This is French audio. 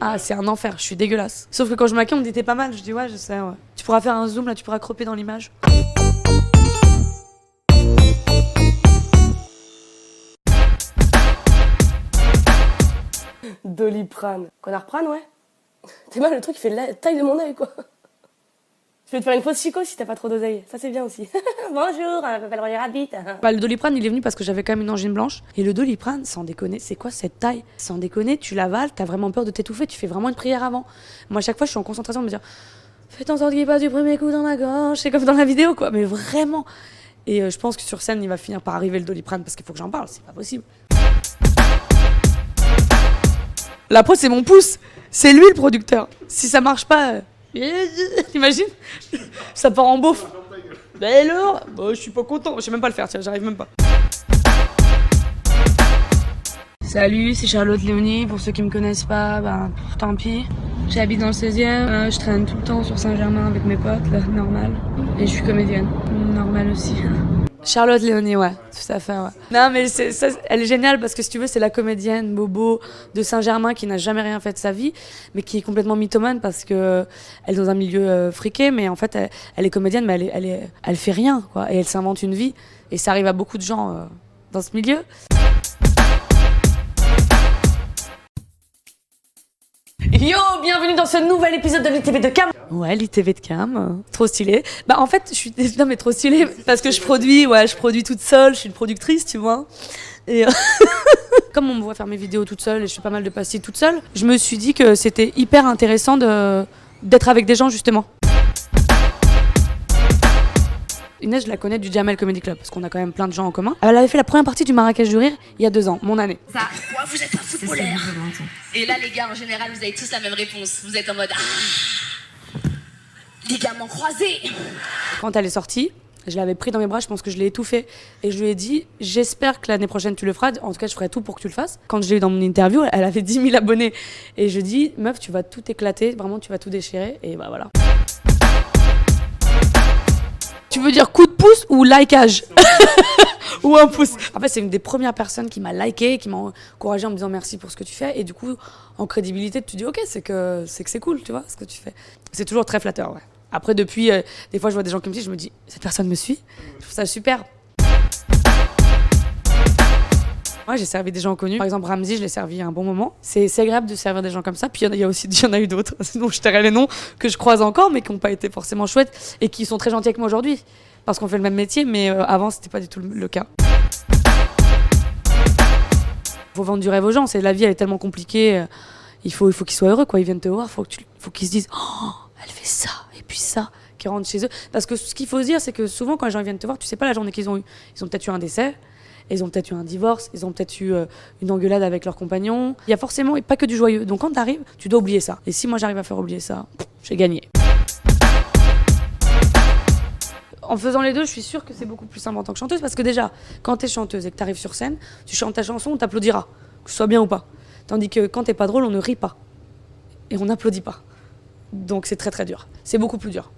Ah, c'est un enfer, je suis dégueulasse. Sauf que quand je me maquille, on me dit t'es pas mal. Je dis ouais, je sais, ouais. Tu pourras faire un zoom là, tu pourras cropper dans l'image. Doliprane. Connard-prane, ouais. T'es mal, le truc il fait la taille de mon œil, quoi. Je vais te faire une fausse chico si t'as pas trop d'oseille. Ça, c'est bien aussi. Bonjour, je m'appelle Roger Rabbit. Bah, le Doliprane, il est venu parce que j'avais quand même une angine blanche. Et le Doliprane, sans déconner, c'est quoi cette taille? Sans déconner, tu l'avales, t'as vraiment peur de t'étouffer, tu fais vraiment une prière avant. Moi, à chaque fois, je suis en concentration de me dire faites en sorte qu'il passe du premier coup dans ma gorge. C'est comme dans la vidéo, quoi. Mais vraiment. Et je pense que sur scène, il va finir par arriver le Doliprane parce qu'il faut que j'en parle, c'est pas possible. La prod, c'est mon pouce. C'est lui le producteur. Si ça marche pas, t'imagines? Ça part en beauf. Bah alors, bah, je suis pas content. Je sais même pas le faire, tiens, j'arrive même pas. Salut, c'est Charlotte Léonie. Pour ceux qui me connaissent pas, bah tant pis. J'habite dans le 16e. Je traîne tout le temps sur Saint-Germain avec mes potes, là, normal. Et je suis comédienne, normal aussi. Charlotte Léonie, ouais, tout à fait, ouais. Non, mais ça, elle est géniale parce que si tu veux, c'est la comédienne bobo de Saint-Germain qui n'a jamais rien fait de sa vie, mais qui est complètement mythomane parce que elle est dans un milieu friqué, mais en fait, elle est comédienne, mais elle fait rien, quoi, et elle s'invente une vie. Et ça arrive à beaucoup de gens dans ce milieu. Yo, bienvenue dans ce nouvel épisode de l'ITV de Cam. Ouais, l'ITV de Cam, trop stylé. Bah en fait, je suis non mais trop stylé parce que je produis toute seule, je suis une productrice, tu vois. Et comme on me voit faire mes vidéos toute seule et je fais pas mal de pastilles toute seule, je me suis dit que c'était hyper intéressant d'être avec des gens justement. Inès, je la connais du Jamel Comedy Club, parce qu'on a quand même plein de gens en commun. Elle avait fait la première partie du Marrakech du Rire il y a 2 ans, mon année. Ça, quoi, vous êtes un footballeur. Et là, les gars, en général, vous avez tous la même réponse. Vous êtes en mode ligaments croisés. Quand elle est sortie, je l'avais pris dans mes bras, je pense que je l'ai étouffée. Et je lui ai dit, j'espère que l'année prochaine tu le feras. En tout cas, je ferai tout pour que tu le fasses. Quand je l'ai eu dans mon interview, elle avait 10 000 abonnés. Et je dis, meuf, tu vas tout éclater, vraiment, tu vas tout déchirer. Et bah voilà. Tu veux dire coup de pouce ou likeage? Ou un pouce? En fait, c'est une des premières personnes qui m'a liké, qui m'a encouragé en me disant merci pour ce que tu fais. Et du coup, en crédibilité, tu dis ok, c'est que c'est cool, tu vois, ce que tu fais. C'est toujours très flatteur, ouais. Après, depuis, des fois, je vois des gens qui me disent, je me dis, cette personne me suit. Je trouve ça super. Moi, j'ai servi des gens connus. Par exemple, Ramzy, je l'ai servi à un bon moment. C'est agréable de servir des gens comme ça. Puis il y en a eu d'autres, sinon je tairais les noms, que je croise encore, mais qui n'ont pas été forcément chouettes et qui sont très gentils avec moi aujourd'hui. Parce qu'on fait le même métier, mais avant, c'était pas du tout le cas. Faut vendre du rêve aux gens. La vie, elle est tellement compliquée. Il faut qu'ils soient heureux, quoi. Ils viennent te voir, faut qu'ils se disent oh, elle fait ça, et puis ça, qu'ils rentrent chez eux. Parce que ce qu'il faut se dire, c'est que souvent, quand les gens viennent te voir, tu sais pas la journée qu'ils ont eu. Ils ont peut-être eu un décès. Ils ont peut-être eu un divorce, ils ont peut-être eu une engueulade avec leur compagnon. Il y a forcément pas que du joyeux. Donc quand t'arrives, tu dois oublier ça. Et si moi j'arrive à faire oublier ça, j'ai gagné. En faisant les deux, je suis sûre que c'est beaucoup plus simple en tant que chanteuse. Parce que déjà, quand t'es chanteuse et que t'arrives sur scène, tu chantes ta chanson, on t'applaudira. Que ce soit bien ou pas. Tandis que quand t'es pas drôle, on ne rit pas. Et on n'applaudit pas. Donc c'est très très dur. C'est beaucoup plus dur.